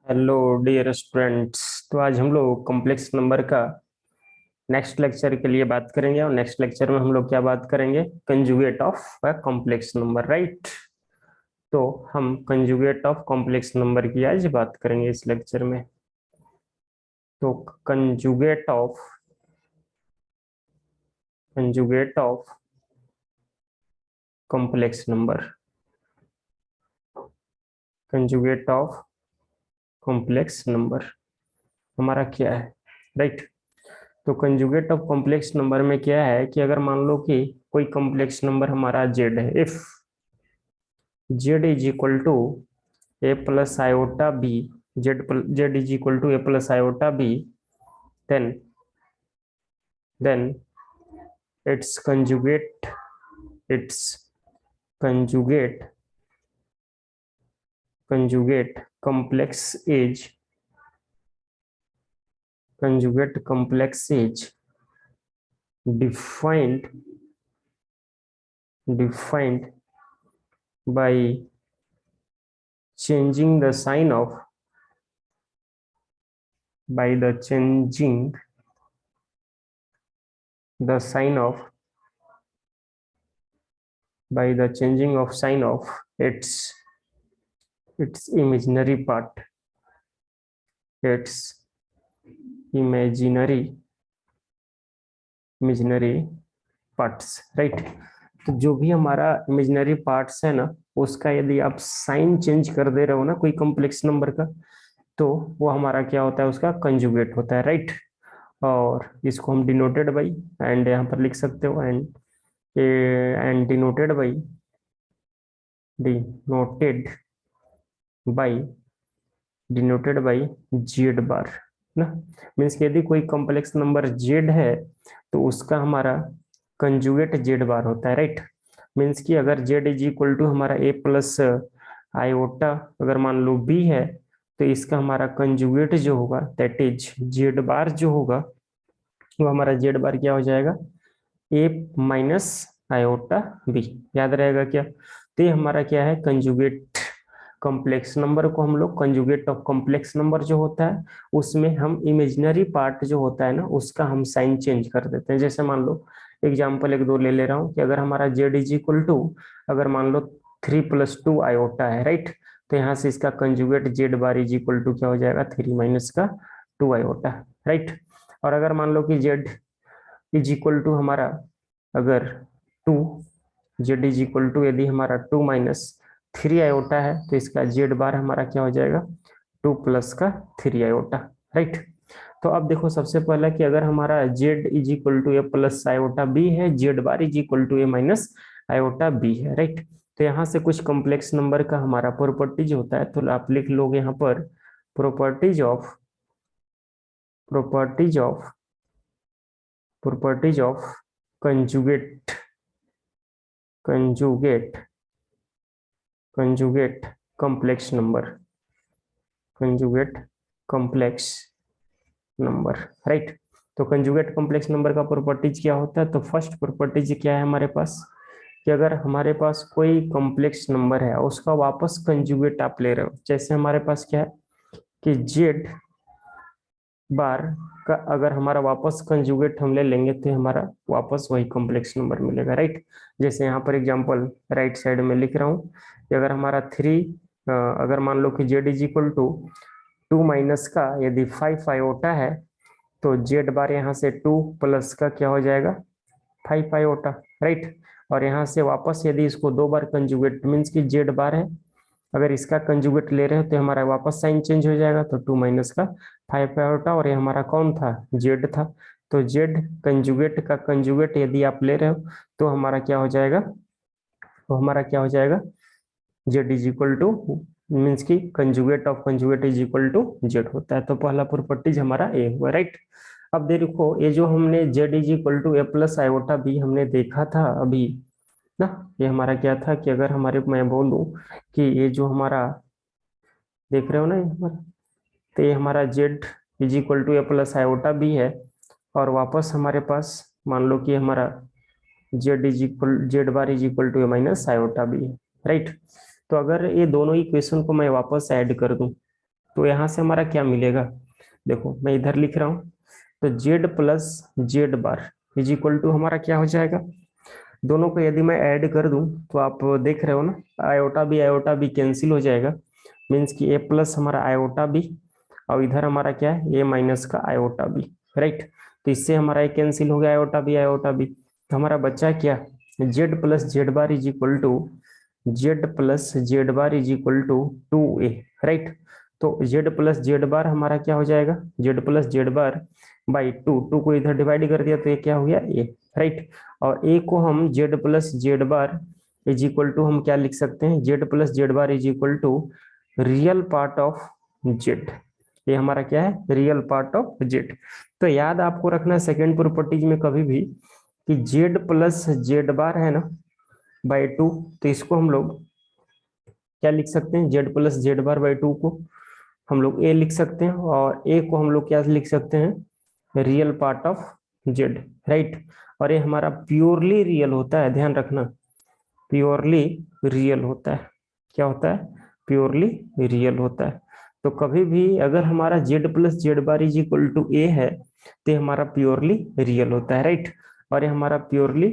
Hello dear students. तो आज हम लोग कॉम्प्लेक्स नंबर का नेक्स्ट लेक्चर के लिए बात करेंगे और नेक्स्ट लेक्चर में हम लोग क्या बात करेंगे, conjugate of a complex number, right. तो हम कंजुगेट ऑफ कॉम्प्लेक्स नंबर की आज बात करेंगे इस लेक्चर में। तो conjugate of complex number, conjugate of complex number हमारा क्या है, राइट। तो कंजुगेट ऑफ कॉम्प्लेक्स नंबर में क्या है कि अगर मान लो कि कोई कॉम्प्लेक्स नंबर हमारा जेड है, if z is equal to A plus iota b, z is equal to A plus iota b, then its conjugate its conjugate conjugate complex is conjugate complex is defined by changing the sign of by the changing the sign of by the changing of sign of its imaginary part, its imaginary parts, right. तो जो भी हमारा imaginary parts है ना, उसका यदि आप sign change कर दे रहे हो ना कोई कॉम्प्लेक्स नंबर का, तो वो हमारा क्या होता है, उसका कंजुगेट होता है, राइट। और इसको हम डिनोटेड बाई, एंड यहाँ पर लिख सकते हो and denoted by denoted by Z bar ना। मीन्स यदि कोई कॉम्प्लेक्स नंबर जेड है तो उसका हमारा कंजुगेट जेड बार होता है, राइट। मीन्स कि अगर जेड इज इक्वल टू हमारा ए प्लस आयोटा अगर मान लो बी है, तो इसका हमारा कंजुगेट जो होगा दैट इज जेड बार जो होगा, वो हमारा जेड बार क्या हो जाएगा, ए माइनस आयोटा बी। याद रहेगा क्या? तो ये हमारा क्या है, कंजुगेट कॉम्प्लेक्स नंबर को हम लोग कंजुगेट ऑफ कॉम्प्लेक्स नंबर जो होता है उसमें हम इमेजिनरी पार्ट जो होता है ना उसका हम साइन चेंज कर देते हैं। जैसे मान लो एग्जाम्पल एक दो ले ले रहा हूँ कि अगर हमारा जेड इज इक्वल टू, अगर मान लो 3 + 2 आयोटा है, राइट। तो यहाँ से इसका conjugate z bar is equal to क्या हो जाएगा, 3 - 2 आयोटा, राइट। और अगर मान लो कि जेड इज इक्वल टू हमारा अगर 2, जेड इज इक्वल टू यदि हमारा 2 - 3 आयोटा है, तो इसका जेड बार हमारा क्या हो जाएगा, 2 + 3 आयोटा, राइट। तो अब देखो सबसे पहला कि अगर हमारा Z is equal to A plus iota B है, Z bar is equal to A minus iota B है, राइट। तो यहाँ से कुछ कॉम्प्लेक्स नंबर का हमारा प्रॉपर्टीज होता है, तो आप लिख लोगे यहाँ पर properties of properties of properties of conjugate conjugate conjugate complex number, conjugate complex number, right. तो कंजुगेट कॉम्प्लेक्स नंबर का प्रॉपर्टीज क्या होता है, तो फर्स्ट प्रॉपर्टीज क्या है हमारे पास कि अगर हमारे पास कोई कॉम्प्लेक्स नंबर है उसका वापस कंजुगेट आप ले रहे हो, जैसे हमारे पास क्या है कि जेड बार का अगर हमारा वापस कंजुगेट हम ले लेंगे तो हमारा वापस वही कॉम्प्लेक्स नंबर मिलेगा, राइट। जैसे यहाँ पर एग्जांपल राइट साइड में लिख रहा हूँ कि अगर हमारा 3 अगर मान लो कि z is equal to 2 minus का यदि 5 आयोटा है, तो जेड बार यहाँ से 2 प्लस का क्या हो जाएगा, 5 आयोटा, राइट। और यहाँ से वापस यदि इसको दो बार कंजुगेट मीन्स की जेड बार है, अगर इसका कंजुगेट ले रहे हो तो हमारा वापस साइन चेंज हो जाएगा, तो 2 माइनस का 5 आयोटा, और ये हमारा कौन था, जेड था। तो जेड कंजुगेट का कंजुगेट यदि आप ले रहे हो तो हमारा क्या हो जाएगा, Z is equal to means की conjugate of conjugate is equal to Z होता है। तो पहला प्रॉपर्टीज हमारा ए हुआ, राइट। अब देखो ये जो हमने z is equal to A plus iota b हमने देखा था अभी ना, ये हमारा क्या था कि अगर हमारे मैं बोलूं कि ये जो हमारा देख रहे हो ना, ये हमारा, तो ये हमारा Z is equal to A plus iota B है, और वापस हमारे पास मान लो कि हमारा Z bar is equal to A minus iota B है, राइट। तो अगर ये दोनों इक्वेशन को मैं वापस ऐड कर दूं तो यहाँ से हमारा क्या मिलेगा, देखो मैं इधर लिख रहा हूँ, तो z plus Z bar is equal to हमारा क्या हो जाएगा, दोनों को यदि मैं ऐड कर दूं तो आप देख रहे हो ना, आयोटा बी कैंसिल हो जाएगा, मीन्स कि ए प्लस हमारा आयोटा बी, और इधर हमारा क्या है, ए माइनस का आयोटा बी, राइट। तो इससे हमारा ये कैंसिल हो गया आयोटा बी, तो हमारा बच्चा क्या, z plus Z bar is equal to z plus Z bar is equal to 2a, right. तो जेड प्लस जेड बार हमारा क्या हो जाएगा, z plus Z bar by two को इधर डिवाइड कर दिया तो ये क्या हो गया ए, राइट। और ए को हम z plus Z bar is equal to हम क्या लिख सकते हैं, z plus Z bar is equal to real part of z, ये हमारा क्या है, रियल पार्ट ऑफ जेड। तो याद आपको रखना सेकेंड प्रॉपर्टीज में कभी भी कि जेड प्लस जेड बार है ना बाई टू, तो इसको हम लोग क्या लिख सकते हैं, z plus Z bar by two को हम लोग ए लिख सकते हैं, और ए को हम लोग क्या लिख सकते हैं, real part of Z, right. और ये हमारा प्योरली रियल होता है, ध्यान रखना, प्योरली रियल होता है, क्या होता है, प्योरली रियल होता है। तो कभी भी अगर हमारा Z plus Z bar is equal to A है तो ये हमारा प्योरली रियल होता है, राइट। और ये हमारा प्योरली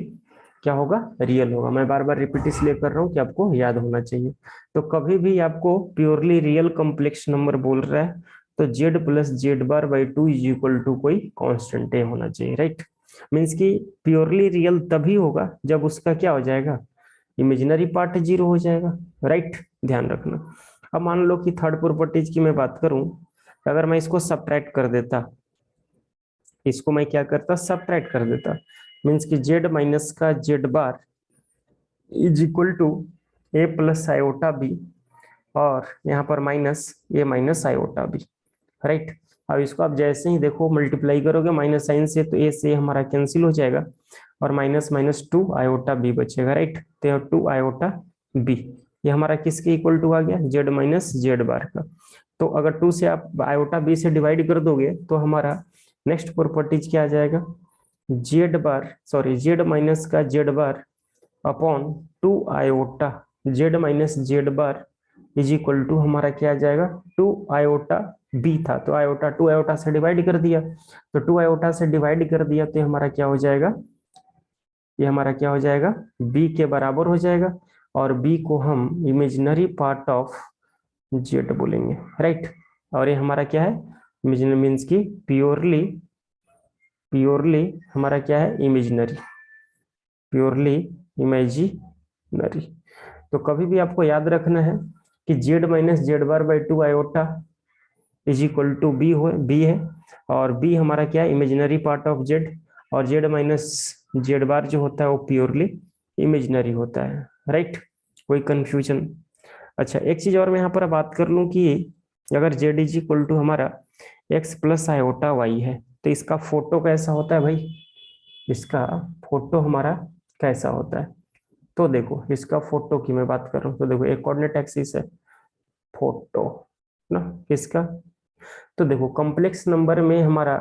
क्या होगा, रियल होगा। मैं बार बार रिपीट इसलिए कर रहा हूँ कि आपको याद होना चाहिए। तो कभी भी आपको प्योरली रियल कॉम्प्लेक्स नंबर बोल रहा है तो z plus Z bar by two is equal to कोई कांस्टेंट होना चाहिए, राइट। मीन्स कि प्योरली रियल तभी होगा जब उसका क्या हो जाएगा, इमेजिनरी पार्ट जीरो हो जाएगा, राइट, ध्यान रखना। अब मान लो कि थर्ड प्रॉपर्टीज की मैं बात करूं, अगर मैं इसको सब्ट्रैक्ट कर देता, इसको मैं क्या करता, सब्ट्रैक्ट कर देता, मीन्स कि जेड माइनस का z bar is equal to A plus iota b, और यहाँ पर minus a minus iota b, right. अब इसको आप जैसे ही देखो मल्टीप्लाई करोगे माइनस साइन से, तो ए से हमारा कैंसिल हो जाएगा, और minus minus two iota b बचेगा, राइट। तो टू आयोटा बी, ये हमारा किसके इक्वल टू आ गया, जेड माइनस जेड बार का। तो अगर टू से आप आयोटा बी से डिवाइड कर दोगे तो हमारा नेक्स्ट प्रॉपर्टीज क्या आ जाएगा, z bar sorry z minus का z bar upon two iota z minus Z bar is equal to हमारा क्या आ जाएगा, टू आयोटा बी था, तो आयोटा टू आयोटा से डिवाइड कर दिया, तो टू आयोटा से डिवाइड कर दिया तो हमारा क्या हो जाएगा, ये हमारा क्या हो जाएगा, बी के बराबर हो जाएगा, और बी को हम इमेजिनरी पार्ट ऑफ जेड बोलेंगे, राइट। और ये हमारा क्या है, इमेजिनरी मीन्स की प्योरली प्योरली हमारा क्या है, इमेजिनरी, प्योरली इमेजिनरी। तो कभी भी आपको याद रखना है कि z minus Z bar by two iota is equal to b है, और बी हमारा क्या है, इमेजिनरी पार्ट ऑफ जेड, और जेड माइनस जेड बार जो होता है वो प्योरली इमेजिनरी होता है, राइट। कोई कंफ्यूजन? अच्छा, एक चीज और मैं यहाँ पर बात कर लूँ कि अगर जेड इज इक्वल टू हमारा एक्स प्लस आयोटा वाई है तो इसका फोटो कैसा होता है भाई, इसका फोटो हमारा कैसा होता है। तो देखो इसका फोटो की मैं बात कर रहा हूँ, तो देखो एक कोऑर्डिनेट एक्सिस है, फोटो ना किसका, तो देखो कॉम्प्लेक्स नंबर में हमारा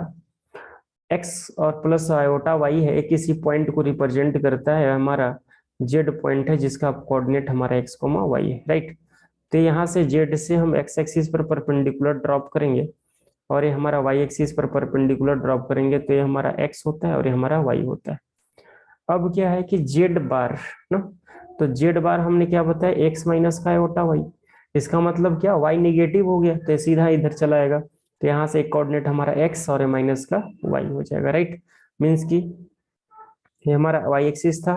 एक्स और प्लस आयोटा वाई है, एक किसी पॉइंट को रिप्रेजेंट करता है, हमारा जेड पॉइंट है जिसका कोऑर्डिनेट हमारा एक्स कोमा वाई है, राइट। तो यहाँ से जेड से हम एक्स एक्सिस पर परपेंडिकुलर ड्रॉप करेंगे, और ये हमारा वाई एक्सिस पर परपेंडिकुलर ड्रॉप करेंगे, तो ये हमारा एक्स होता है और ये हमारा वाई होता है। अब क्या है कि जेड बार ना, तो जेड बार हमने क्या बताया, एक्स माइनस का आयोटा वाई, इसका मतलब क्या, वाई निगेटिव हो गया तो सीधा इधर चला आएगा, तो यहाँ से एक कोऑर्डिनेट हमारा एक्स और माइनस का वाई हो जाएगा, राइट। मीन्स की ये हमारा वाई एक्सिस था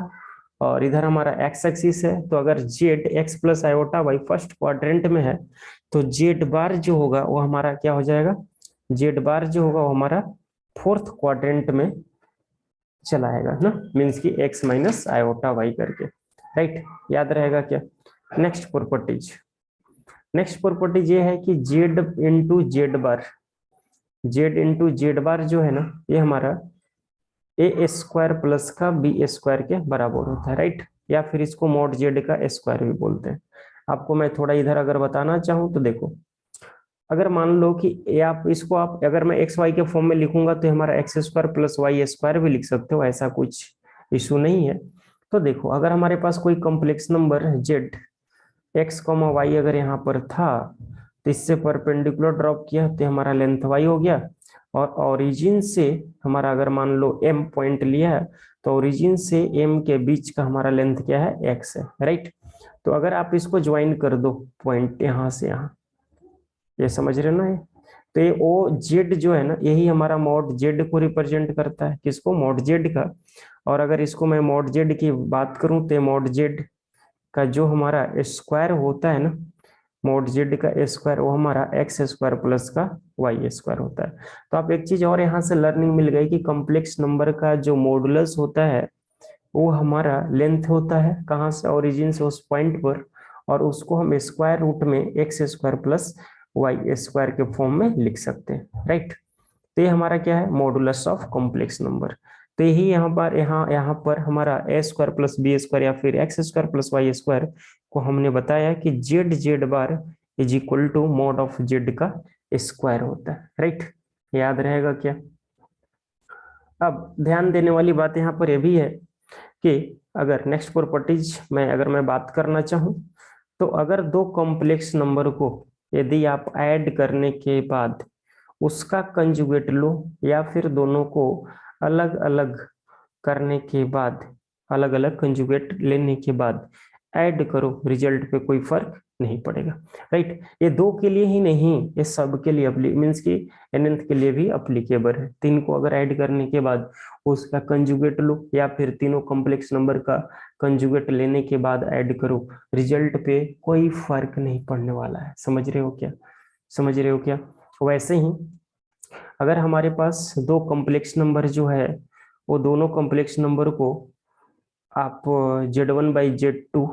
और इधर हमारा एक्स एक्सिस है, तो अगर z x plus iota y first quadrant में है तो जेड बार जो होगा वो हमारा क्या हो जाएगा, जेड बार जो होगा वो हमारा फोर्थ क्वाड्रेंट में चला आएगा ना, मीन्स की एक्स माइनस आयोटा वाई करके, राइट। याद रहेगा क्या? नेक्स्ट प्रॉपर्टीज ये है कि जेड इंटू जेड बार जो है ना, ये हमारा ए स्क्वायर प्लस का बी स्क्वायर के बराबर होता है, राइट। या फिर इसको मॉड जेड का स्क्वायर भी बोलते हैं। आपको मैं थोड़ा इधर अगर बताना चाहूँ तो देखो, अगर मान लो कि आप इसको आप अगर मैं एक्स वाई के फॉर्म में लिखूंगा तो हमारा x square plus y square भी लिख सकते हो, ऐसा कुछ इशू नहीं है। तो देखो अगर हमारे पास कोई complex number z x comma y अगर यहाँ पर था तो इससे परपेंडिकुलर ड्रॉप किया तो हमारा लेंथ y हो गया, और ओरिजिन से हमारा अगर मान लो m पॉइंट लिया है तो ओरिजिन से m के बीच का हमारा लेंथ क्या है, x है, राइट। तो अगर आप इसको ज्वाइन कर दो पॉइंट यहाँ से यहाँ, ये समझ रहे हो ना ये, तो ये ओ जेड जो है ना, यही हमारा मॉड जेड को रिप्रेजेंट करता है, किसको, मॉड जेड का। और अगर इसको मैं मॉड जेड की बात करूं तो मॉड जेड का जो हमारा स्क्वायर होता है ना, मॉड जेड का स्क्वायर वो हमारा एक्स स्क्वायर प्लस का वाई स्क्वायर होता है। तो आप एक चीज और यहाँ से लर्निंग मिल गई कि कॉम्प्लेक्स नंबर का जो मॉडुलस होता है वो हमारा लेंथ होता है, कहाँ से, ओरिजिन से उस पॉइंट पर, और उसको हम स्क्वायर रूट में x square plus y square के फॉर्म में लिख सकते हैं, राइट। तो ये हमारा क्या है, मॉडुलस ऑफ कॉम्प्लेक्स नंबर। तो यही यहाँ पर हमारा a square plus b square या फिर x square plus y square को हमने बताया कि z z bar is equal to mod of z का स्क्वायर होता है, राइट। याद रहेगा क्या। अब ध्यान देने वाली बात यहाँ पर यह भी है कि अगर नेक्स्ट प्रॉपर्टीज में अगर मैं बात करना चाहूँ, तो अगर दो कॉम्प्लेक्स नंबर को यदि आप ऐड करने के बाद उसका कंजुगेट लो, या फिर दोनों को अलग अलग करने के बाद, अलग अलग कंजुगेट लेने के बाद ऐड करो, रिजल्ट पे कोई फर्क नहीं पड़ेगा, राइट। ये दो के लिए ही नहीं, ये सब के लिए मीन्स कि nth के लिए भी अप्लीकेबल है। तीन को अगर ऐड करने के बाद उसका कंजुगेट लो, या फिर तीनों कॉम्प्लेक्स नंबर का कंजुगेट लेने के बाद ऐड करो, रिजल्ट पे कोई फर्क नहीं पड़ने वाला है। समझ रहे हो क्या, समझ रहे हो क्या। वैसे ही अगर हमारे पास दो कॉम्प्लेक्स नंबर जो है, वो दोनों कॉम्प्लेक्स नंबर को आप Z1 बाई Z2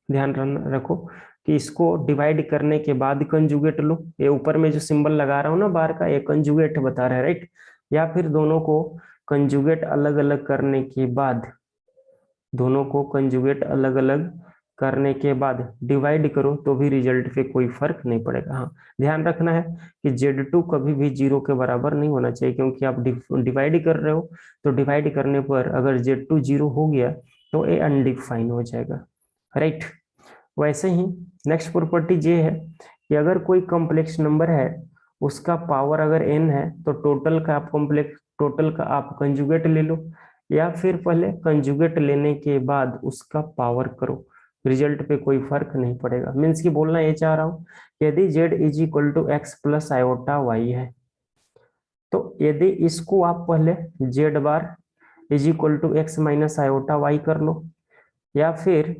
ध्यान रखो कि इसको डिवाइड करने के बाद कंजुगेट लो। ये ऊपर में जो सिंबल लगा रहा हूं ना बार का, ये कंजुगेट बता रहा है, राइट। या फिर दोनों को कंजुगेट अलग अलग करने के बाद, दोनों को कंजुगेट अलग अलग करने के बाद डिवाइड करो तो भी रिजल्ट पे कोई फर्क नहीं पड़ेगा। हाँ, ध्यान रखना है कि Z2 कभी भी 0 के बराबर नहीं होना चाहिए, क्योंकि आप डिवाइड कर रहे हो, तो डिवाइड करने पर अगर Z2 0 हो गया तो ये अनडिफाइन हो जाएगा, राइट। वैसे ही नेक्स्ट प्रॉपर्टी ये है कि अगर कोई कॉम्प्लेक्स नंबर है, उसका पावर अगर n है, तो टोटल का आप कंजुगेट ले लो, या फिर पहले कंजुगेट लेने के बाद उसका पावर करो, रिजल्ट पे कोई फर्क नहीं पड़ेगा। मीन्स की बोलना ये चाह रहा हूँ, यदि z is equal to x plus iota y है, तो यदि इसको आप पहले z bar is equal to x minus iota y कर लो, या फिर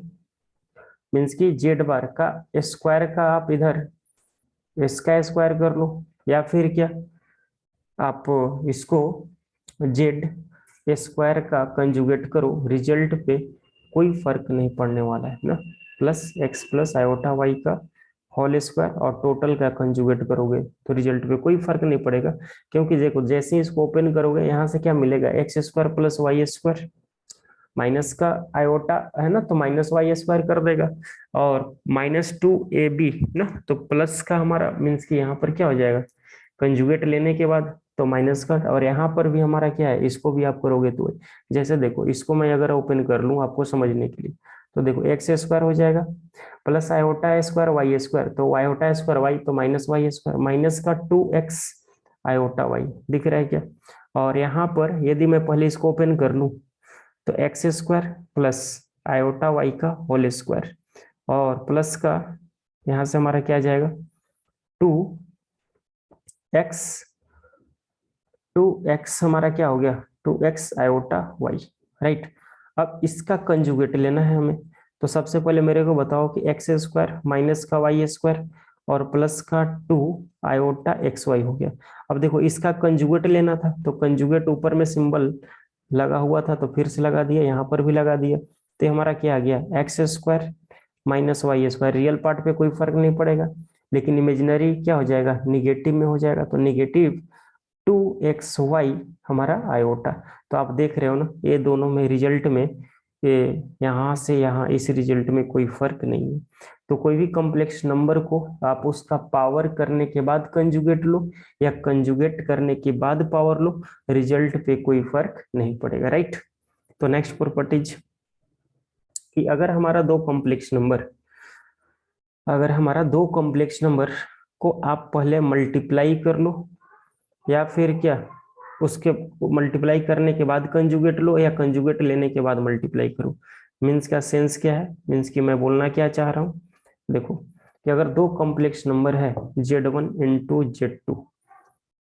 मीन्स की जेड बार का स्क्वायर का आप इधर इसका स्क्वायर कर लो, या फिर क्या आप इसको जेड स्क्वायर का कंजुगेट करो, रिजल्ट पे कोई फर्क नहीं पड़ने वाला है ना। Plus x plus iota y का होल स्क्वायर और टोटल का कंजुगेट करोगे तो रिजल्ट पे कोई फर्क नहीं पड़ेगा, क्योंकि देखो जैसे ही इसको ओपन करोगे यहाँ से क्या मिलेगा, x square plus y square, minus का आयोटा है ना, तो माइनस वाई स्क्वायर कर देगा, और -2ab ना, तो प्लस का हमारा मीन्स कि यहाँ पर क्या हो जाएगा, कंजुगेट लेने के बाद तो माइनस का, और यहाँ पर भी हमारा क्या है, इसको भी आप करोगे तो जैसे देखो इसको मैं अगर ओपन कर लूँ आपको समझने के लिए, तो देखो एक्स स्क्वायर हो जाएगा plus iota square y square, तो आयोटा स्क्वायर वाई तो माइनस वाई स्क्वायर, माइनस का 2x आयोटा वाई, दिख रहा है क्या। और यहाँ पर यदि मैं पहले इसको ओपन कर लूँ तो x square plus iota y का होल स्क्वायर, और प्लस का यहाँ से हमारा क्या जाएगा, 2x, 2x हमारा क्या हो गया, 2x आयोटा वाई, राइट। अब इसका कंजुगेट लेना है हमें, तो सबसे पहले मेरे को बताओ कि एक्स स्क्वायर माइनस का वाई स्क्वायर और प्लस का 2 आयोटा एक्स वाई हो गया। अब देखो इसका कंजुगेट लेना था, तो कंजुगेट ऊपर में सिंबल लगा हुआ था तो फिर से लगा दिया, यहाँ पर भी लगा दिया, तो हमारा क्या आ गया, x square minus y square. Real part पे कोई फर्क नहीं पड़ेगा, लेकिन इमेजिनरी क्या हो जाएगा, निगेटिव में हो जाएगा, तो निगेटिव 2xy हमारा आयोटा। तो आप देख रहे हो ना, ये दोनों में रिजल्ट में ये यहाँ से यहाँ इस रिजल्ट में कोई फर्क नहीं है। तो कोई भी कॉम्प्लेक्स नंबर को आप उसका पावर करने के बाद कंजुगेट लो, या कंजुगेट करने के बाद पावर लो, रिजल्ट पे कोई फर्क नहीं पड़ेगा, राइट। तो नेक्स्ट प्रॉपर्टीज कि अगर हमारा दो कॉम्प्लेक्स नंबर को आप पहले मल्टीप्लाई कर लो, या फिर क्या उसके मल्टीप्लाई करने के बाद कंजुगेट लो, या कंजुगेट लेने के बाद मल्टीप्लाई करो। मीन्स का सेंस क्या है, मीन्स कि मैं बोलना क्या चाह रहा हूँ, देखो कि अगर दो कॉम्प्लेक्स नंबर है Z1 into Z2,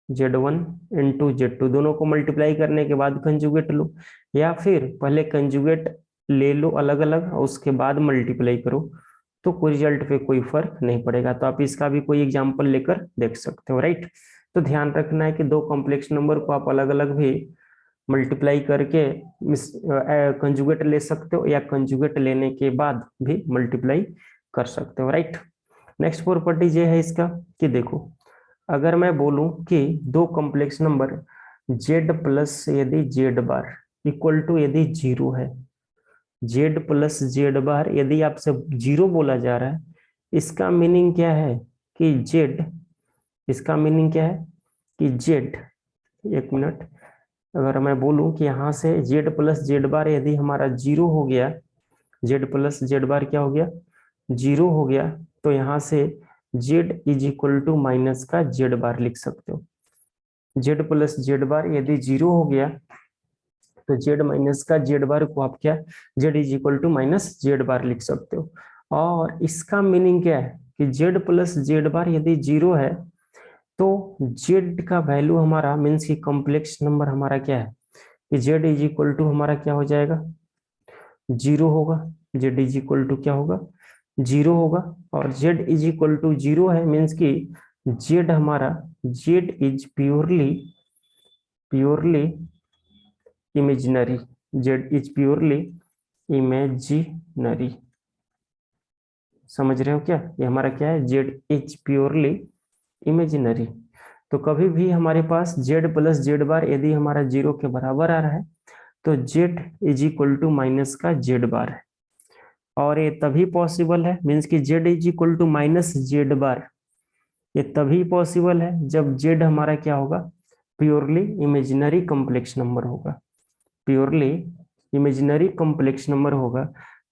Z1 into Z2 दोनों को मल्टीप्लाई करने के बाद कंजुगेट लो, या फिर पहले कंजुगेट ले लो अलग अलग और उसके बाद मल्टीप्लाई करो, तो कोई रिजल्ट पे कोई फर्क नहीं पड़ेगा। तो आप इसका भी कोई एग्जांपल लेकर देख सकते हो, राइट। तो ध्यान रखना है कि दो कॉम्प्लेक्स नंबर को आप अलग अलग भी मल्टीप्लाई करके कंजुगेट ले सकते हो, या कंजुगेट लेने के बाद भी मल्टीप्लाई कर सकते हो, राइट। नेक्स्ट प्रॉपर्टी ये है इसका कि देखो अगर मैं बोलूं कि दो कॉम्प्लेक्स नंबर z प्लस यदि z बार इक्वल टू यदि जीरो है, z प्लस z बार यदि आपसे जीरो बोला जा रहा है, इसका मीनिंग क्या है कि z, इसका मीनिंग क्या है कि z, एक मिनट, अगर मैं बोलूं कि यहाँ से z प्लस z बार यदि हमारा जीरो हो गया, z प्लस z बार क्या हो गया, जीरो हो गया, तो यहाँ से z is equal to minus का z बार लिख सकते हो। z प्लस z बार यदि जीरो हो गया तो z माइनस का z बार को आप क्या z is equal to minus z bar लिख सकते हो। और इसका मीनिंग क्या है कि z प्लस z बार यदि जीरो है तो z का वैल्यू हमारा मीन्स की कॉम्प्लेक्स नंबर हमारा क्या है कि z इज इक्वल टू हमारा क्या हो जाएगा, जीरो होगा। z इज इक्वल टू क्या होगा, जीरो होगा। और z is equal to zero है मीन्स की z हमारा, z is purely imaginary, z is purely imaginary. समझ रहे हो क्या, ये हमारा क्या है, z इज प्योरली इमेजिनरी। तो कभी भी हमारे पास z प्लस z बार यदि हमारा जीरो के बराबर आ रहा है तो z is equal to minus का z बार है। और ये तभी पॉसिबल है मीन्स कि z is equal to minus z bar, ये तभी पॉसिबल है जब z हमारा क्या होगा, प्योरली इमेजिनरी कॉम्प्लेक्स नंबर होगा, प्योरली इमेजिनरी कॉम्प्लेक्स नंबर होगा,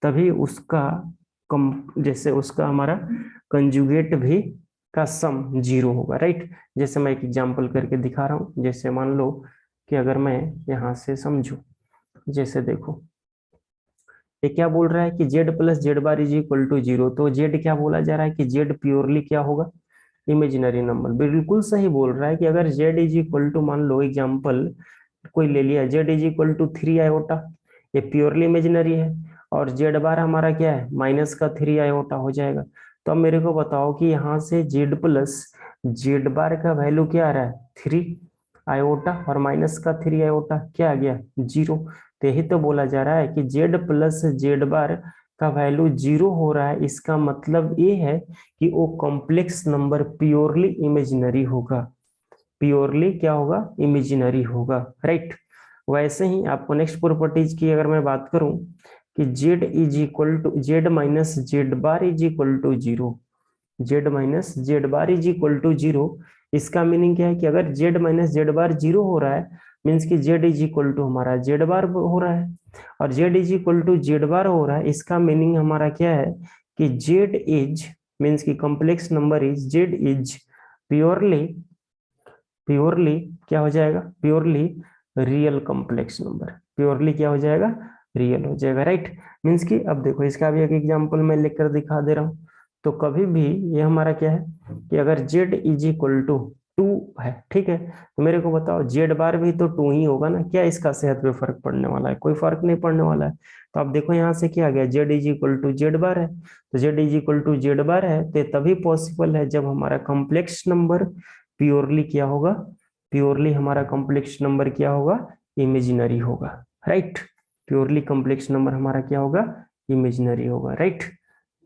तभी उसका जैसे उसका हमारा कंजुगेट भी का सम जीरो होगा, राइट। जैसे मैं एक एग्जांपल करके दिखा रहा हूँ, जैसे मान लो कि अगर मैं यहाँ से समझू, जैसे देखो ये क्या बोल रहा है कि z plus Z bar is equal to zero, तो z क्या बोला जा रहा है कि z प्योरली क्या होगा, इमेजिनरी नंबर। बिल्कुल सही बोल रहा है कि अगर z इज इक्वल टू, मान लो एग्जांपल कोई ले लिया, z is equal to 3 iota, ये प्योरली इमेजिनरी है, और z बार हमारा क्या है, माइनस का 3 आयोटा हो जाएगा। तो अब मेरे को बताओ कि यहाँ से z प्लस जेड बार का वैल्यू क्या आ रहा है, 3 आयोटा, और माइनस का 3 आयोटा क्या आ गया, जीरो। तो यही तो बोला जा रहा है कि z प्लस जेड बार का वैल्यू जीरो हो रहा है, इसका मतलब ये है कि वो कॉम्प्लेक्स नंबर प्योरली इमेजिनरी होगा, प्योरली क्या होगा, इमेजिनरी होगा, राइट। वैसे ही आपको नेक्स्ट प्रॉपर्टीज की अगर मैं बात करूं कि z is equal to z minus Z bar is equal to zero, z minus Z bar is equal to zero, इसका मीनिंग क्या है कि अगर z minus Z bar zero हो रहा है मीन्स कि z इज इक्वल टू हमारा जेड बार हो रहा है, और z is equal to Z bar हो रहा है, इसका मीनिंग हमारा क्या है कि z इज मीन्स की complex number is z is purely purely क्या हो जाएगा, purely real complex number, purely क्या हो जाएगा, रियल हो जाएगा, राइट। मीन्स कि अब देखो इसका भी एक एग्जांपल मैं लिखकर दिखा दे रहा हूँ। तो कभी भी ये हमारा क्या है कि अगर z इज इक्वल टू 2 है, ठीक है, तो मेरे को बताओ z बार भी तो 2 ही होगा ना, क्या इसका सेहत पे फर्क पड़ने वाला है, कोई फर्क नहीं पड़ने वाला है। तो आप देखो यहाँ से क्या आ गया, z is equal to Z bar है, तो z is equal to Z bar है, तो तभी पॉसिबल है जब हमारा कॉम्प्लेक्स नंबर प्योरली क्या होगा, प्योरली हमारा कॉम्प्लेक्स नंबर क्या होगा, इमेजिनरी होगा, राइट। प्योरली कॉम्प्लेक्स नंबर हमारा क्या होगा, इमेजिनरी होगा, राइट।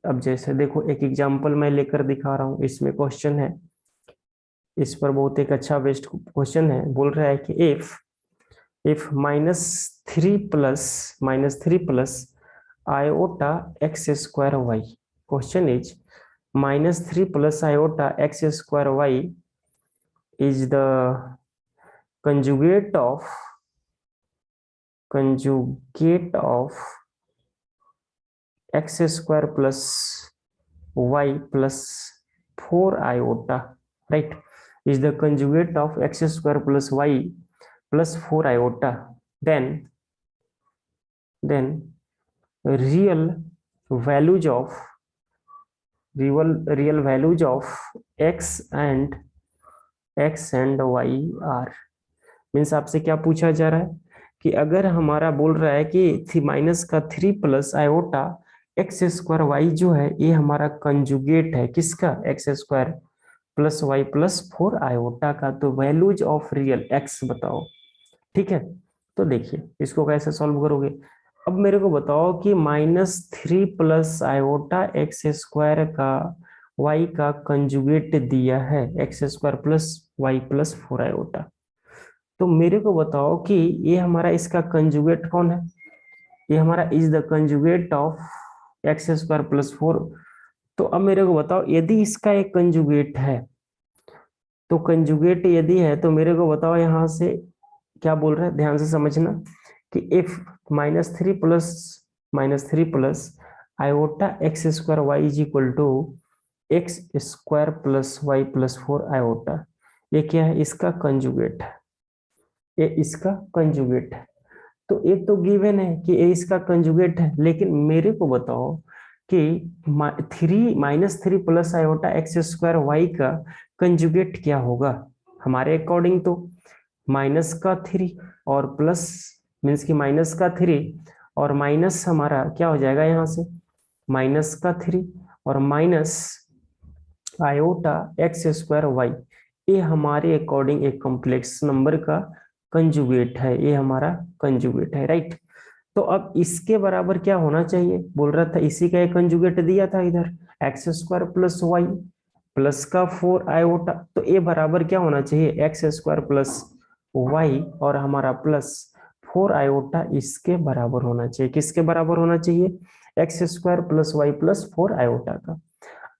अब जैसे देखो एक एग्जांपल मैं लेकर दिखा रहा हूँ, इसमें क्वेश्चन है, इस पर बहुत एक अच्छा बेस्ट क्वेश्चन है, बोल रहा है कि if minus three plus iota x square y, question is -3 plus iota x square y is the conjugate of x square plus y plus 4 iota, right, is the conjugate of x square plus y plus 4 iota, then real values of real values of x and y are, means आपसे क्या पूछा जा रहा है कि अगर हमारा बोल रहा है कि माइनस का 3 plus iota x square y जो है ये हमारा कंजुगेट है किसका, x square plus y plus 4 iota का, तो वैल्यूज ऑफ रियल एक्स बताओ। ठीक है, तो देखिए इसको कैसे सॉल्व करोगे। अब मेरे को बताओ कि -3 प्लस आयोटा एक्स स्क्वायर का वाई का कंजुगेट दिया है x square plus y plus 4 iota, तो मेरे को बताओ कि ये हमारा इसका कंजुगेट कौन है, ये हमारा is the conjugate of x square plus 4। तो अब मेरे को बताओ यदि इसका एक कंजुगेट है, तो कंजुगेट यदि है तो मेरे को बताओ यहां से क्या बोल रहा है, ध्यान से समझना कि if -3 plus iota x square y is equal to x square plus y plus 4 iota, ये क्या है, इसका कंजुगेट है, ये इसका कंजुगेट है। तो ये तो गिवन है कि ये इसका कंजुगेट है, लेकिन मेरे को बताओ कि -3 plus iota x square y का कंजुगेट क्या होगा। हमारे अकॉर्डिंग तो माइनस का 3 और प्लस, मीन्स की माइनस का 3 और माइनस हमारा क्या हो जाएगा यहाँ से, माइनस का 3 और minus iota x square y, ये हमारे अकॉर्डिंग एक कॉम्प्लेक्स नंबर का कंजुगेट है, ये हमारा कंजुगेट है, राइट। तो अब इसके बराबर क्या होना चाहिए, बोल रहा था इसी का एक कंजुगेट दिया था इधर x square plus y plus का 4 आयोटा, तो ये बराबर क्या होना चाहिए, एक्स स्क्वायर प्लस वाई और हमारा प्लस 4 आयोटा इसके बराबर होना चाहिए, किसके बराबर होना चाहिए, x square plus y plus 4 iota का।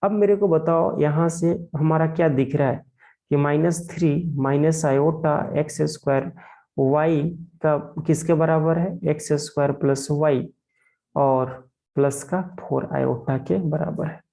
अब मेरे को बताओ यहां से हमारा क्या दिख रहा है कि -3 minus iota x square y का किसके बराबर है, एक्स स्क्वायर प्लस वाई और प्लस का 4 आयोटा के बराबर है।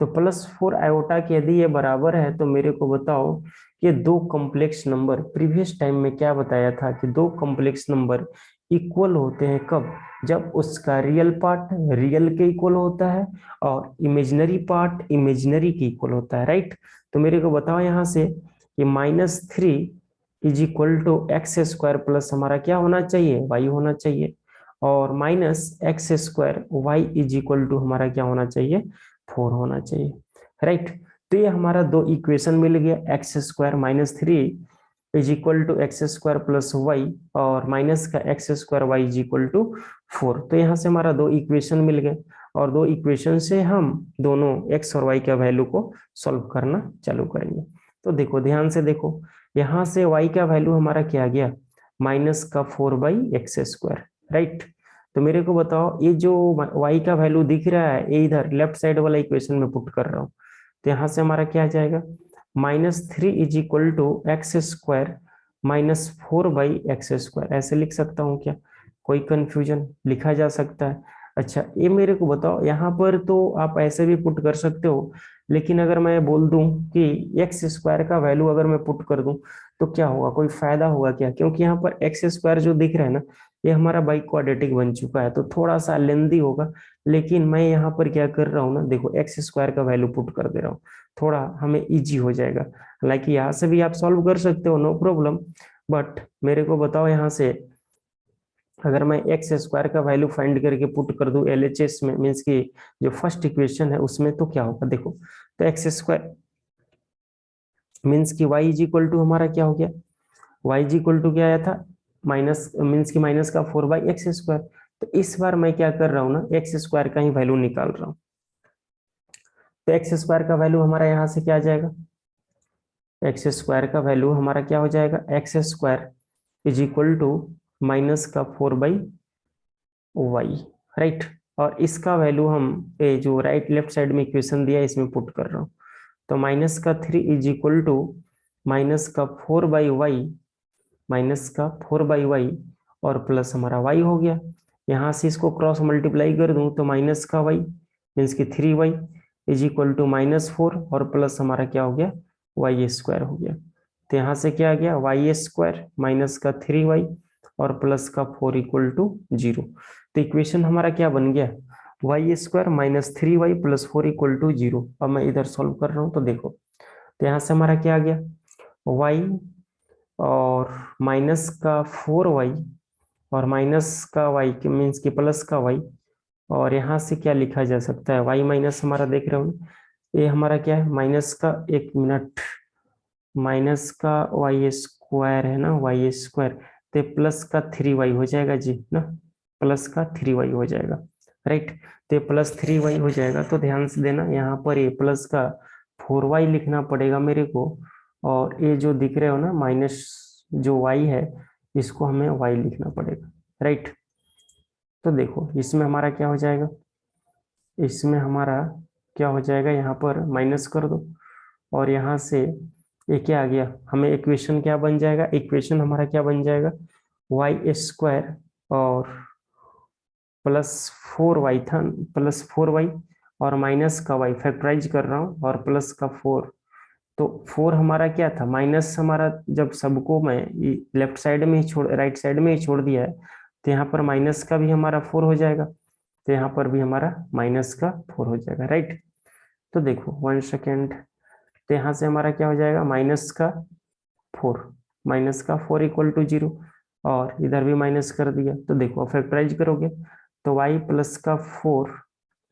तो प्लस 4 आयोटा के यदि ये बराबर है तो मेरे को बताओ कि दो कॉम्प्लेक्स नंबर, प्रीवियस टाइम में क्या बताया था कि दो कॉम्प्लेक्स नंबर इक्वल होते हैं कब, जब उसका रियल पार्ट रियल के इक्वल होता है और इमेजिनरी पार्ट इमेजिनरी के इक्वल होता है, राइट। तो मेरे को बताओ यहाँ से कि -3 is equal to x square plus हमारा क्या होना चाहिए, वाई होना चाहिए, और minus x square y is equal to हमारा क्या होना चाहिए, 4 होना चाहिए, राइट। तो ये हमारा दो इक्वेशन मिल गया, x square -3 is equal to x square plus y और माइनस का x square y is equal to 4। तो यहाँ से हमारा दो इक्वेशन मिल गए और दो इक्वेशन से हम दोनों एक्स और वाई का वैल्यू को सॉल्व करना चालू करेंगे। तो देखो ध्यान से देखो, यहाँ से वाई का वैल्यू हमारा क्या आ गया, माइनस का 4/एक्स स्क्वायर, राइट। तो मेरे को बताओ ये जो y का वैल्यू दिख रहा है ये इधर लेफ्ट साइड वाला इक्वेशन में पुट कर रहा हूँ, तो यहाँ से हमारा क्या आ जाएगा, -3 is equal to x square -4/एक्स स्क्वायर, ऐसे लिख सकता हूँ क्या, कोई कंफ्यूजन, लिखा जा सकता है। अच्छा ये मेरे को बताओ, यहाँ पर तो आप ऐसे भी पुट कर सकते हो, लेकिन अगर मैं बोल दूं कि एक्स स्क्वायर का वैल्यू अगर मैं पुट कर दूं तो क्या होगा, कोई फायदा होगा क्या, क्योंकि यहाँ पर एक्स स्क्वायर जो दिख रहा है ना ये हमारा बाई क्वाड्रेटिक बन चुका है, तो थोड़ा सा लेंदी होगा, लेकिन मैं यहाँ पर क्या कर रहा हूँ ना, देखो एक्स स्क्वायर का वैल्यू पुट कर दे रहा हूँ, थोड़ा हमें इजी हो जाएगा। हालांकि यहाँ से भी आप सॉल्व कर सकते हो, नो प्रॉब्लम, बट मेरे को बताओ यहाँ से अगर मैं एक्स स्क्वायर का वैल्यू फाइंड करके पुट कर दूं एलएचएस में, मीन्स की जो फर्स्ट इक्वेशन है उसमें, तो क्या होगा देखो, तो एक्स स्क्वायर मीन्स की वाई इज इक्वल टू हमारा क्या हो गया, वाई इज इक्वल टू क्या आया था, माइनस मीन्स की माइनस का 4/एक्स स्क्वायर। तो इस बार मैं क्या कर रहा हूँ ना, एक्स स्क्वायर का ही वैल्यू निकाल रहा हूँ, तो एक्स स्क्वायर का वैल्यू हमारा यहाँ से क्या आ जाएगा, एक्स स्क्वायर का वैल्यू हमारा क्या हो जाएगा, x square is equal to minus का 4/वाई, राइट। और इसका वैल्यू हम जो राइट लेफ्ट साइड में इक्वेशन दिया है इसमें पुट कर रहा हूँ, तो -3 इज इक्वल टू माइनस का 4/वाई माइनस का 4/वाई और प्लस हमारा वाई हो गया। यहाँ से इसको क्रॉस मल्टीप्लाई कर दूं तो माइनस का वाई मीन्स की 3y इज इक्वल टू -4 और प्लस हमारा क्या हो गया वाई स्क्वायर हो गया। तो यहाँ से क्या आ गया वाई स्क्वायर माइनस का 3y और प्लस का 4 इक्वल टू 0। तो इक्वेशन हमारा क्या बन गया y square minus 3y plus 4 equal to 0। अब मैं इधर सॉल्व कर रहा हूँ तो देखो, तो यहाँ से हमारा क्या आ गया y और माइनस का 4y और माइनस का y के मीन्स के प्लस का y, और यहाँ से क्या लिखा जा सकता है y माइनस हमारा देख रहे हो ये हमारा क्या है माइनस का, एक मिनट, माइनस का वाई स्क्वायर है ना वाई स्क्वायर, तो प्लस का 3y हो जाएगा जी ना, प्लस का 3y हो जाएगा राइट। तो प्लस 3y हो जाएगा, तो ध्यान से देना यहाँ पर ये प्लस का 4y लिखना पड़ेगा मेरे को, और ये जो दिख रहे हो ना माइनस जो y है इसको हमें y लिखना पड़ेगा राइट। तो देखो इसमें हमारा क्या हो जाएगा, इसमें हमारा क्या हो जाएगा यहाँ पर माइनस कर दो, और यहाँ से ये क्या आ गया हमें इक्वेशन क्या बन जाएगा, इक्वेशन हमारा क्या बन जाएगा वाई स्क्वायर और प्लस 4y था, प्लस 4y और माइनस का y फैक्टराइज कर रहा हूँ और प्लस का 4। तो 4 हमारा क्या था माइनस हमारा, जब सबको मैं लेफ्ट साइड में ही छोड़ राइट साइड में ही छोड़ दिया है तो यहाँ पर माइनस का भी हमारा 4 हो जाएगा, तो यहाँ पर भी हमारा माइनस का 4 हो जाएगा राइट। तो देखो 1 सेकेंड, तो यहाँ से हमारा क्या हो जाएगा माइनस का 4 इक्वल टू 0, और इधर भी माइनस कर दिया। तो देखो फैक्टराइज करोगे तो y प्लस का 4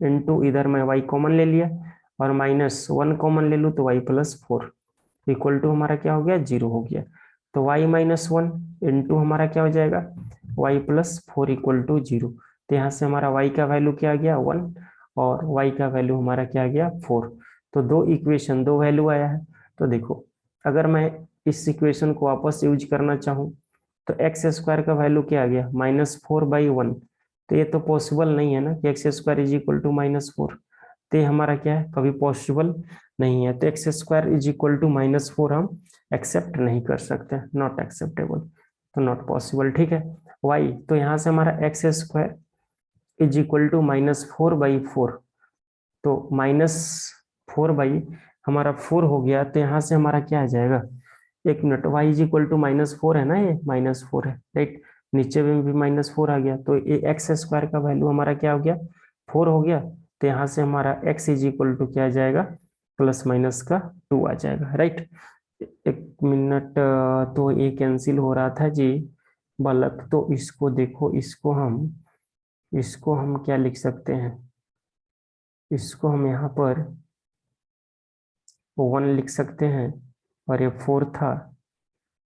इंटू इधर मैं y कॉमन ले लिया और -1 कॉमन ले लूँ तो y प्लस 4 इक्वल टू हमारा क्या हो गया 0 हो गया। तो y -1 इंटू हमारा क्या हो जाएगा y प्लस 4 इक्वल टू 0। तो यहाँ से हमारा y का वैल्यू क्या आ गया 1 और y का वैल्यू हमारा क्या आ गया 4। तो दो इक्वेशन दो वैल्यू आया है। तो देखो अगर मैं इस इक्वेशन को वापस यूज करना चाहूँ तो एक्स स्क्वायर का वैल्यू क्या आ गया -4/1। तो ये तो पॉसिबल नहीं है ना कि x square is equal to -4, तो ये हमारा क्या है कभी पॉसिबल नहीं है। तो x square is equal to -4 हम एक्सेप्ट नहीं कर सकते, नॉट एक्सेप्टेबल, तो नॉट पॉसिबल ठीक है। वाई तो यहाँ से हमारा x square is equal to -4/4, तो -4 हमारा 4 हो गया, तो यहाँ से हमारा क्या आ जाएगा, एक minute, y is equal to -4 है ना, ये -4 है राइट, नीचे में भी -4 आ गया, तो ये एक्स स्क्वायर का वैल्यू हमारा क्या हो गया 4 हो गया। तो यहाँ से हमारा x इज इक्वल टू क्या आ जाएगा प्लस माइनस का 2 आ जाएगा राइट। एक मिनट, तो ये कैंसिल हो रहा था जी बालक, तो इसको देखो, इसको हम क्या लिख सकते हैं, इसको हम यहाँ पर 1 लिख सकते हैं, और ये 4 था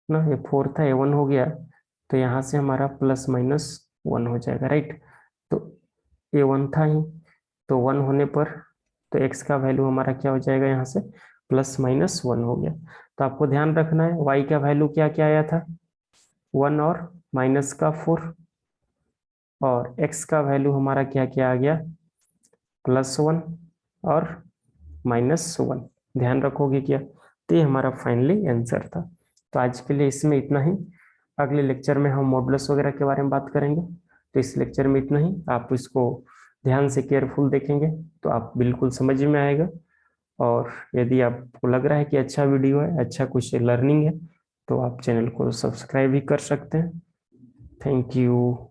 ना, ये 4 था, ये 1 हो गया, तो यहाँ से हमारा +-1 हो जाएगा राइट। तो ये 1 था ही, तो 1 होने पर तो x का वैल्यू हमारा क्या हो जाएगा यहाँ से +-1 हो गया। तो आपको ध्यान रखना है y का वैल्यू क्या क्या आया था 1 और माइनस का 4, और x का वैल्यू हमारा क्या क्या आ गया +1 और -1, ध्यान रखोगे क्या। तो ये हमारा फाइनली आंसर था। तो आज के लिए इसमें इतना ही, अगले लेक्चर में हम मॉडुलस वगैरह के बारे में बात करेंगे। तो इस लेक्चर में इतना ही, आप इसको ध्यान से केयरफुल देखेंगे तो आप बिल्कुल समझ में आएगा, और यदि आपको लग रहा है कि अच्छा वीडियो है, अच्छा कुछ लर्निंग है, तो आप चैनल को सब्सक्राइब भी कर सकते हैं। Thank you.